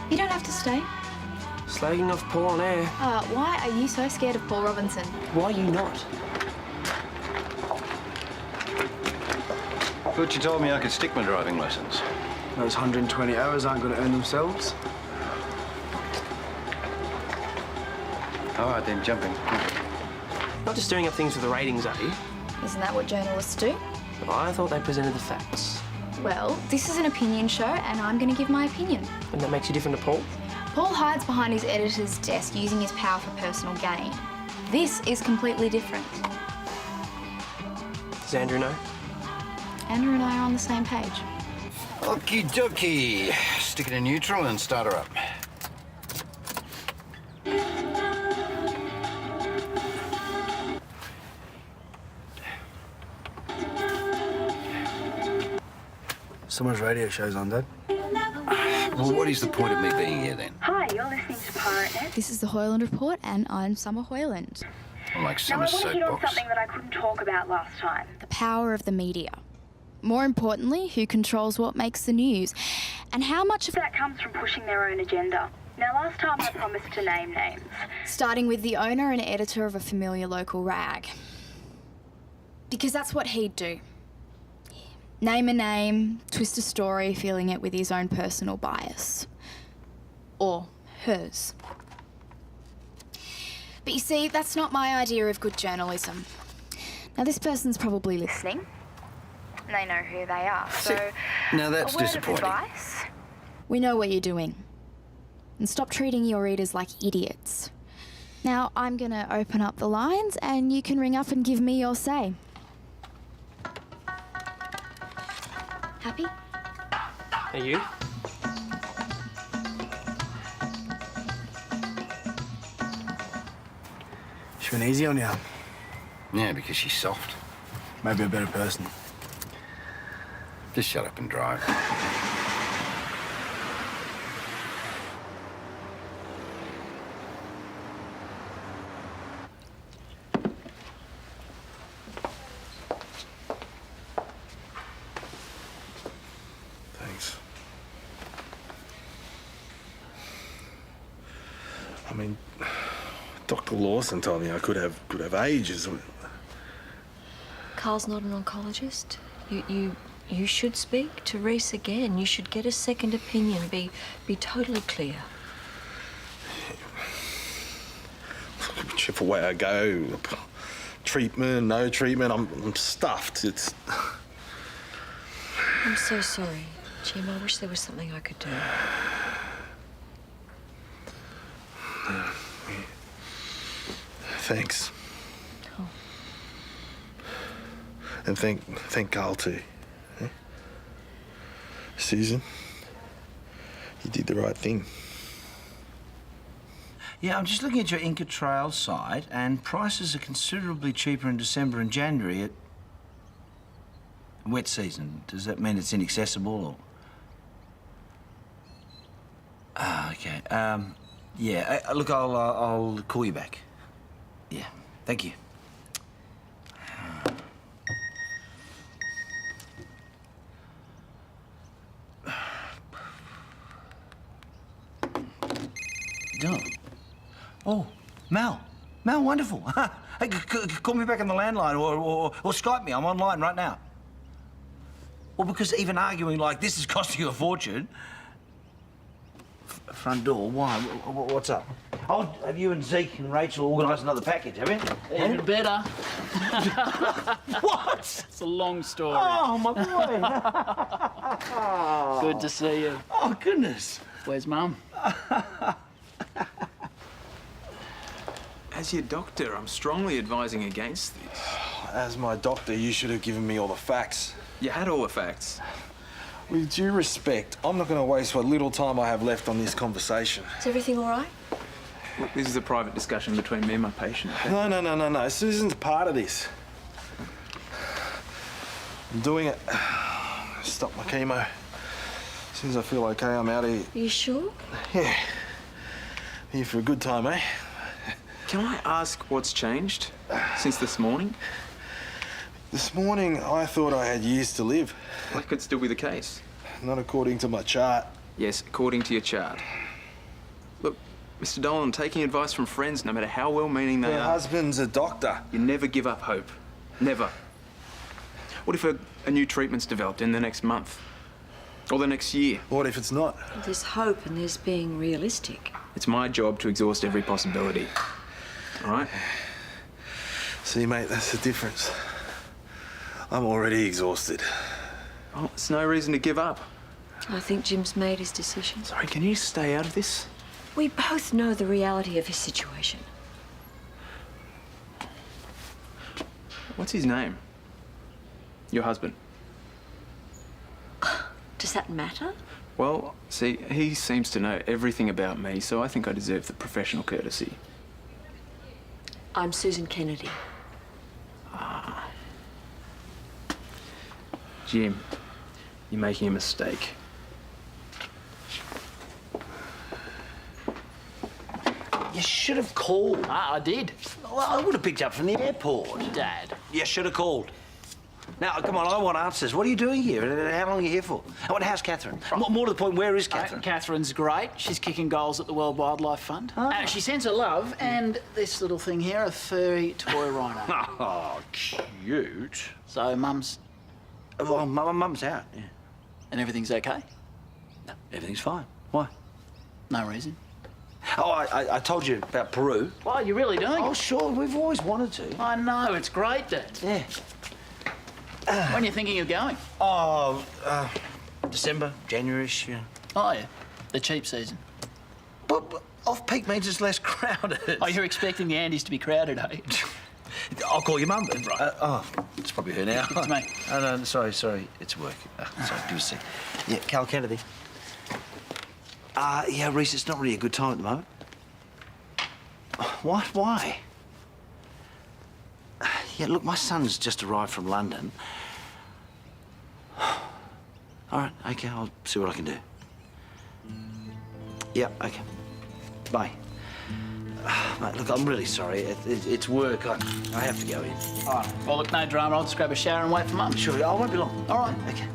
You don't have to stay. Slagging off Paul on air. Why are you so scared of Paul Robinson? Why are you not? Thought you told me I could stick my driving lessons. Those 120 hours aren't going to earn themselves. All right, then, jump in. Not just stirring up things for the ratings, are you? Isn't that what journalists do? I thought they presented the facts. Well, this is an opinion show, and I'm going to give my opinion. And that makes you different to Paul? Paul hides behind his editor's desk using his power for personal gain. This is completely different. Does Andrew know? Andrew and I are on the same page. Okie dokie. Stick it in neutral and start her up. Someone's radio show's on, Dad. Well, what is the point of me being here, then? Hi, you're listening to Pirate Net. This is the Hoyland Report, and I'm Summer Hoyland. I'm like Now, I Summer want to hit on soapbox. something that I couldn't talk about last time. The power of the media. More importantly, who controls what makes the news, and how much of That comes from pushing their own agenda. Now, last time I promised to name names. starting with the owner and editor of a familiar local rag. Because that's what he'd do. Name a name, twist a story, filling it with his own personal bias. Or hers. But you see, that's not my idea of good journalism. Now, this person's probably listening. They know who they are, so... Now, that's a word disappointing. Of advice? We know what you're doing. And stop treating your readers like idiots. Now, I'm gonna open up the lines and you can ring up and give me your say. Happy? Are you? She's been easy on you. Yeah, because she's soft. Maybe a better person. Just shut up and drive. Thanks. I mean, Dr. Lawson told me I could have ages. Karl's not an oncologist. You should speak to Rhys again. You should get a second opinion. Be totally clear. Whichever way I go, treatment, no treatment, I'm stuffed. It's. I'm so sorry, Jim. I wish there was something I could do. Thanks. Oh. And thank Karl too. Eh? Susan, you did the right thing. Yeah, I'm just looking at your Inca Trail site, and prices are considerably cheaper in December and January at wet season. Does that mean it's inaccessible, or...? Ah, okay. Yeah, look, I'll call you back. Yeah, thank you. Oh, Mel, wonderful. Hey, call me back on the landline or Skype me. I'm online right now. Well, because even arguing like this is costing you a fortune. Front door, why? What's up? Oh, have you and Zeke and Rachel organised another package, have you? Even better. What? It's a long story. Oh, my boy. Good to see you. Oh, goodness. Where's Mum? As your doctor, I'm strongly advising against this. As my doctor, you should have given me all the facts. You had all the facts. With due respect, I'm not going to waste what little time I have left on this conversation. Is everything all right? Look, this is a private discussion between me and my patient. Okay? No. Susan's part of this. I'm doing it. Stop my chemo. As soon as I feel okay, I'm out of here. Are you sure? Yeah. Here for a good time, eh? Can I ask what's changed since this morning? This morning, I thought I had years to live. That could still be the case. Not according to my chart. Yes, according to your chart. Mr. Dolan, taking advice from friends, no matter how well-meaning they Her are. husband's a doctor. You never give up hope. Never. What if a new treatment's developed in the next month? Or the next year? What if it's not? There's hope and there's being realistic. It's my job to exhaust every possibility. All right? See, mate, that's the difference. I'm already exhausted. Well, it's no reason to give up. I think Jim's made his decision. Sorry, can you stay out of this? We both know the reality of his situation. What's his name? Your husband. Does that matter? Well, see, he seems to know everything about me, so I think I deserve the professional courtesy. I'm Susan Kennedy. Jim, you're making a mistake. You should have called. I did. Well, I would have picked you up from the airport. Dad. You should have called. Now, come on, I want answers. What are you doing here? How long are you here for? And how's Catherine? More to the point, where is Catherine? Catherine's great. She's kicking goals at the World Wildlife Fund. She sends her love and this little thing here, a furry toy rhino. Oh, cute. So, Mum's... Well, Mum's out, yeah. And everything's okay? No, everything's fine. Why? No reason. Oh, I told you about Peru. Well, you're really doing Oh, it. sure, we've always wanted to. I know, it's great, Dad. Yeah. When are you thinking of going? Oh, December, January-ish, yeah. Oh, yeah. The cheap season. But off-peak means it's less crowded. Oh, you're expecting the Andes to be crowded, eh? I'll call your mum. Right. It's probably her now. It's me. Oh, no, sorry. It's work. Sorry, give us a sec. Yeah, Karl Kennedy. Yeah, Rhys, it's not really a good time at the moment. What? Why? Yeah, look, my son's just arrived from London. All right, okay, I'll see what I can do. Yeah, okay. Bye. Mate, look, I'm really sorry. It's work. I have to go in. All right. Well, look, no drama. I'll just grab a shower and wait for Mum. Sure, I won't be long. All right. Okay.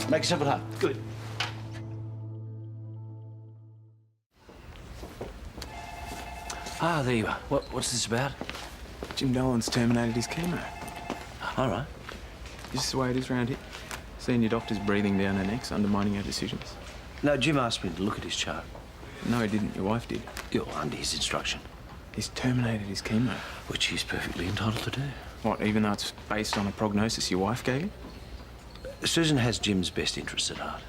Make yourself at home. Good. Ah, there you are. What's this about? Jim Dolan's terminated his chemo. All right. This is the way it is around here. Seeing your doctor's breathing down her neck's undermining her decisions. No, Jim asked me to look at his chart. No, he didn't. Your wife did. You're under his instruction. He's terminated his chemo. Which he's perfectly entitled to do. What, even though it's based on a prognosis your wife gave you? Susan has Jim's best interests at heart.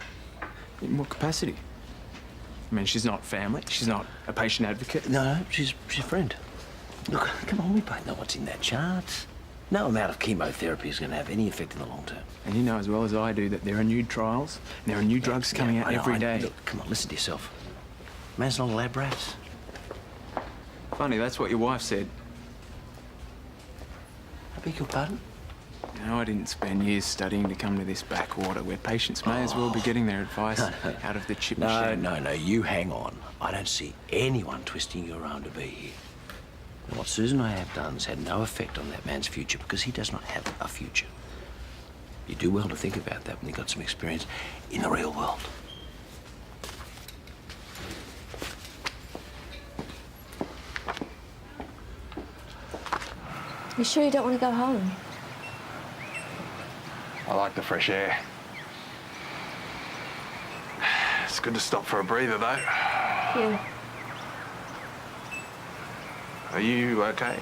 In what capacity? I mean, she's not family. She's not a patient advocate. No, she's a friend. Look, come on, we both know what's in that chart. No amount of chemotherapy is going to have any effect in the long term. And you know as well as I do that there are new trials and there are new drugs coming out every day. Look, come on, listen to yourself. Man's not a lab rat. Funny, that's what your wife said. I beg your pardon? You know, I didn't spend years studying to come to this backwater where patients may as well be getting their advice out of the chip machine. No, you hang on. I don't see anyone twisting your arm to be here. And what Susan and I have done has had no effect on that man's future because he does not have a future. You do well to think about that when you've got some experience in the real world. You sure you don't want to go home? I like the fresh air. It's good to stop for a breather, though. Yeah. Are you okay?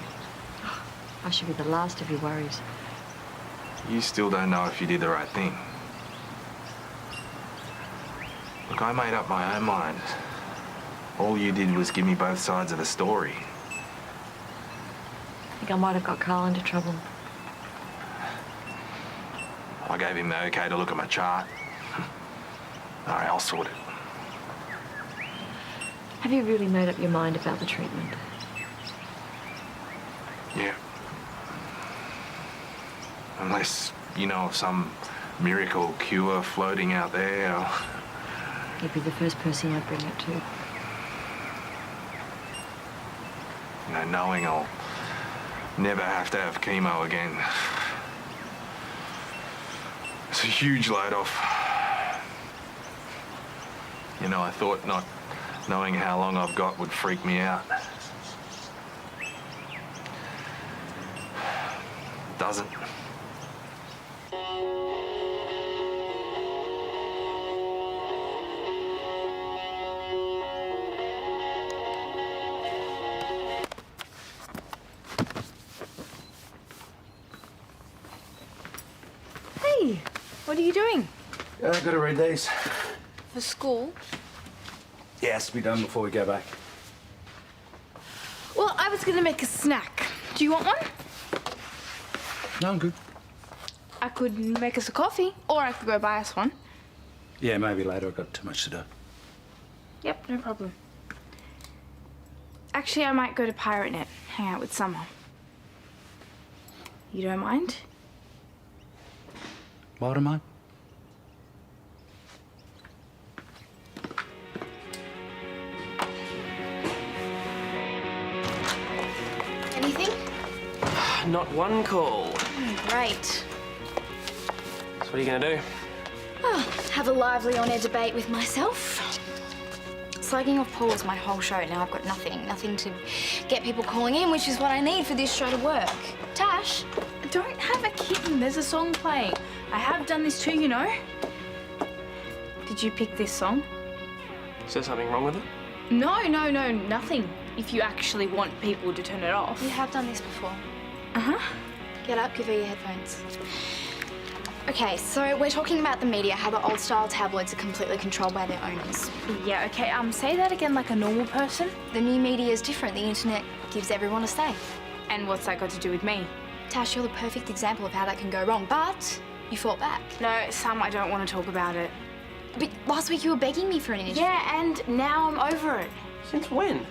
I should be the last of your worries. You still don't know if you did the right thing. Look, I made up my own mind. All you did was give me both sides of the story. I think I might have got Karl into trouble. I gave him the okay to look at my chart. All right, I'll sort it. Have you really made up your mind about the treatment? Yeah. Unless you know of some miracle cure floating out there. Or... You'd be the first person I'd bring it to. You know, knowing I'll never have to have chemo again. It's a huge load off. You know, I thought not Knowing how long I've got would freak me out. Doesn't. Hey, what are you doing? I've got to read these. For school? Yeah, it has to be done before we go back. Well, I was gonna make a snack. Do you want one? No, I'm good. I could make us a coffee, or I could go buy us one. Yeah, maybe later. I've got too much to do. Yep, no problem. Actually, I might go to Pirate Net, hang out with Summer. You don't mind? Why don't I? Anything? Not one call. Great. So what are you going to do? Oh, have a lively on-air debate with myself. Slagging off Paul is my whole show. Now I've got nothing to get people calling in, which is what I need for this show to work. Tash, don't have a kitten. There's a song playing. I have done this too, you know. Did you pick this song? Is there something wrong with it? No, nothing. If you actually want people to turn it off. You have done this before. Uh-huh. Get up, give her your headphones. Okay, so we're talking about the media, how the old-style tabloids are completely controlled by their owners. Yeah, okay, say that again like a normal person. The new media is different. The internet gives everyone a say. And what's that got to do with me? Tash, you're the perfect example of how that can go wrong, but you fought back. No, Sam, I don't want to talk about it. But last week you were begging me for an interview. Yeah, and now I'm over it. Since when?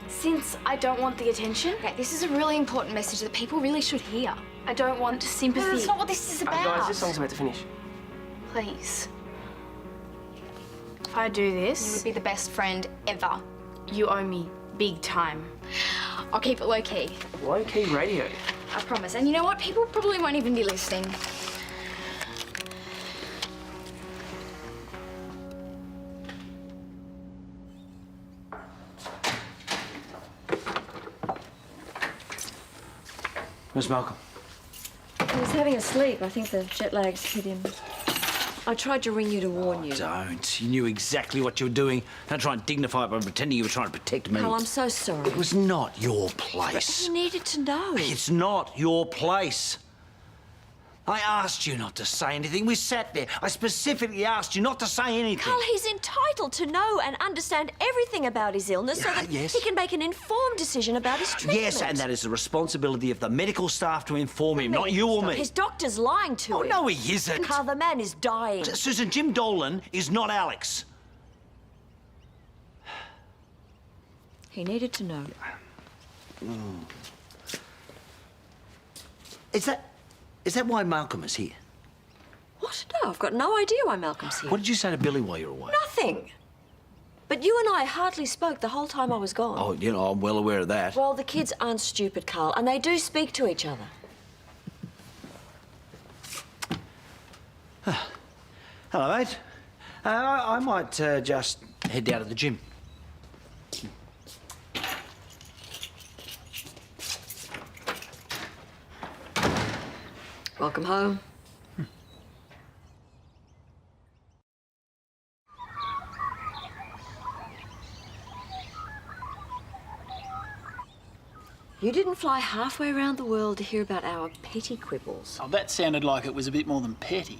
Since I don't want the attention. Okay, this is a really important message that people really should hear. I don't want sympathy. No, that's not what this is about. Guys, this song's about to finish. Please. If I do this... You would be the best friend ever. You owe me big time. I'll keep it low-key. Low-key radio? I promise. And you know what? People probably won't even be listening. Where's Malcolm? He was having a sleep. I think the jet lag's hit him. I tried to ring you to warn you. Don't. You knew exactly what you were doing. Don't try and dignify it by pretending you were trying to protect me. Karl, I'm so sorry. It was not your place. You needed to know. It's not your place. I asked you not to say anything. We sat there. I specifically asked you not to say anything. Karl, he's entitled to know and understand everything about his illness so that yes. he can make an informed decision about his treatment. Yes, and that is the responsibility of the medical staff to inform him, not you or me. His doctor's lying to him. Oh, no, he isn't. Karl, the man is dying. Susan, Jim Dolan is not Alex. He needed to know. Is that why Malcolm is here? What? No, I've got no idea why Malcolm's here. What did you say to Billy while you were away? Nothing. But you and I hardly spoke the whole time I was gone. Oh, you know, I'm well aware of that. Well, the kids aren't stupid, Karl, and they do speak to each other. Hello, mate. I might just head down to the gym. Welcome home. You didn't fly halfway around the world to hear about our petty quibbles. Oh, that sounded like it was a bit more than petty.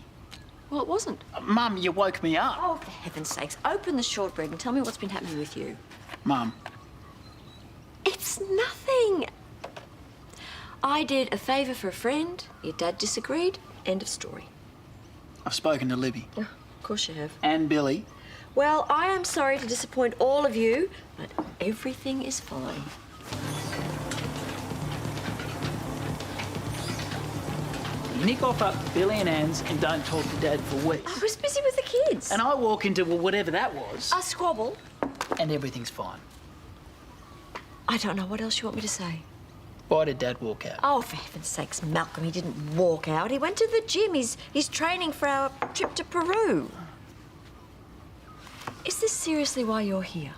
Well, it wasn't. Mum, you woke me up. Oh, for heaven's sakes, open the shortbread and tell me what's been happening with you. Mum. It's nothing. I did a favour for a friend. Your dad disagreed. End of story. I've spoken to Libby. Oh, of course you have. And Billy. Well, I am sorry to disappoint all of you, but everything is fine. Nick off up Billy and Anne's and don't talk to Dad for weeks. I was busy with the kids. And I walk into whatever that was. A squabble. And everything's fine. I don't know what else you want me to say. Why did Dad walk out? Oh, for heaven's sakes, Malcolm, he didn't walk out. He went to the gym. He's training for our trip to Peru. Is this seriously why you're here?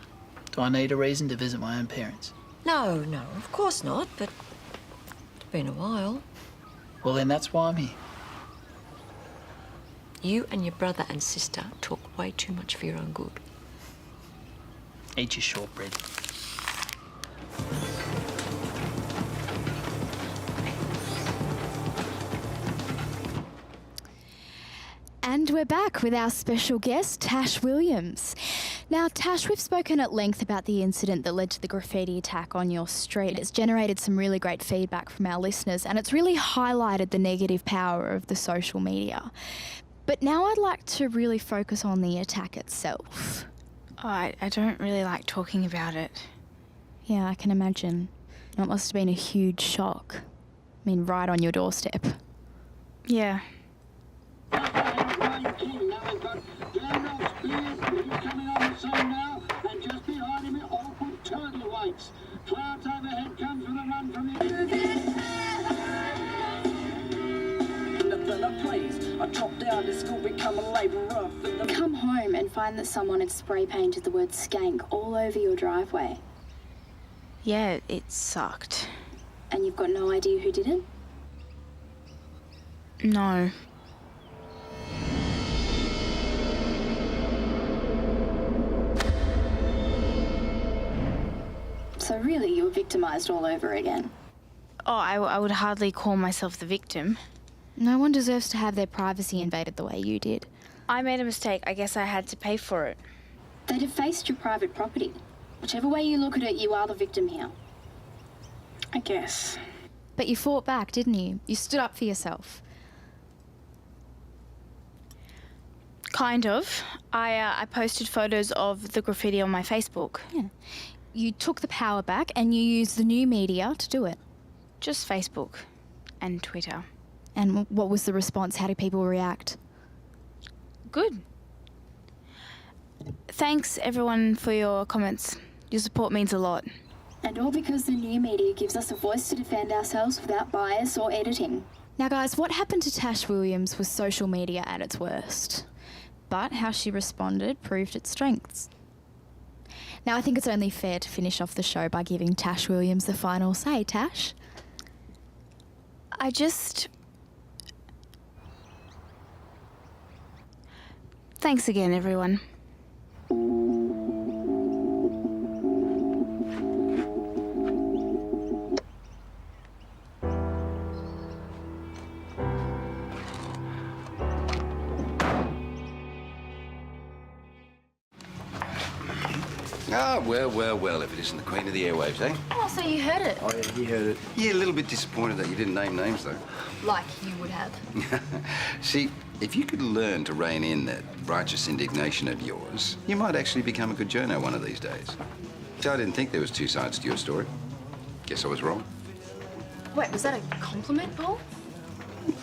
Do I need a reason to visit my own parents? No, of course not, but it's been a while. Well, then that's why I'm here. You and your brother and sister talk way too much for your own good. Eat your shortbread. And we're back with our special guest, Tash Williams. Now, Tash, we've spoken at length about the incident that led to the graffiti attack on your street. It's generated some really great feedback from our listeners, and it's really highlighted the negative power of the social media. But now I'd like to really focus on the attack itself. Oh, I don't really like talking about it. Yeah, I can imagine. It must have been a huge shock. I mean, right on your doorstep. Yeah. Come home and find that someone had spray painted the word skank all over your driveway. Yeah, it sucked. And you've got no idea who did it? No. So really, you were victimised all over again. Oh, I would hardly call myself the victim. No one deserves to have their privacy invaded the way you did. I made a mistake. I guess I had to pay for it. They defaced your private property. Whichever way you look at it, you are the victim here. I guess. But you fought back, didn't you? You stood up for yourself. Kind of. I posted photos of the graffiti on my Facebook. Yeah. You took the power back and you used the new media to do it. Just Facebook and Twitter. And what was the response? How did people react? Good. Thanks, everyone, for your comments. Your support means a lot. And all because the new media gives us a voice to defend ourselves without bias or editing. Now, guys, what happened to Tash Williams was social media at its worst. But how she responded proved its strengths. Now, I think it's only fair to finish off the show by giving Tash Williams the final say. Tash? Thanks again, everyone. Ah, well, if it isn't the Queen of the Airwaves, eh? Oh, so you heard it. Oh, yeah, he heard it. Yeah, a little bit disappointed that you didn't name names, though. Like you would have. See, if you could learn to rein in that righteous indignation of yours, you might actually become a good journo one of these days. So I didn't think there was two sides to your story. Guess I was wrong. Wait, was that a compliment, Paul?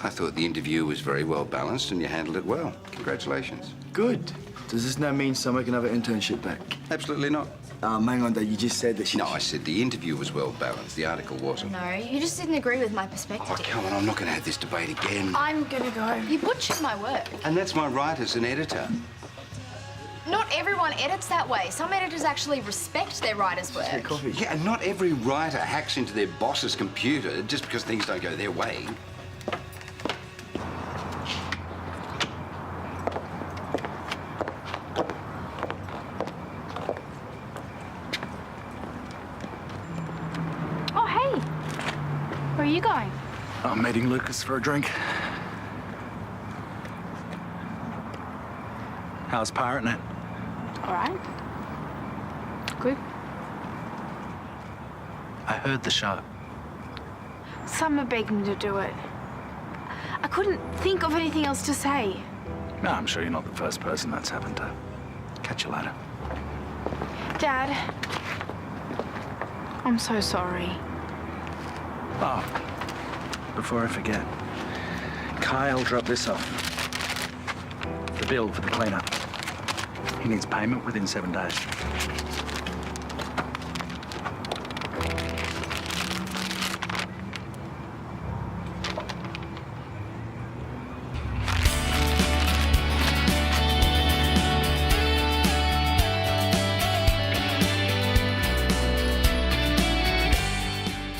I thought the interview was very well balanced and you handled it well. Congratulations. Good. Does this now mean Summer can have an internship back? Absolutely not. Hang on, Dad. You just said that she... No, I said the interview was well balanced. The article wasn't. No, you just didn't agree with my perspective. Oh, come on. I'm not going to have this debate again. I'm gonna go. You butchered my work. And that's my right as an editor. Not everyone edits that way. Some editors actually respect their writer's work. Yeah, and not every writer hacks into their boss's computer just because things don't go their way. Oh, hey. Where are you going? I'm meeting Lucas for a drink. How's pirating it? All right. Good. I heard the show. Summer begged me to do it. I couldn't think of anything else to say. No, I'm sure you're not the first person that's happened to. Catch you later. Dad, I'm so sorry. Oh, before I forget, Kyle dropped this off. The bill for the cleanup. He needs payment within 7 days.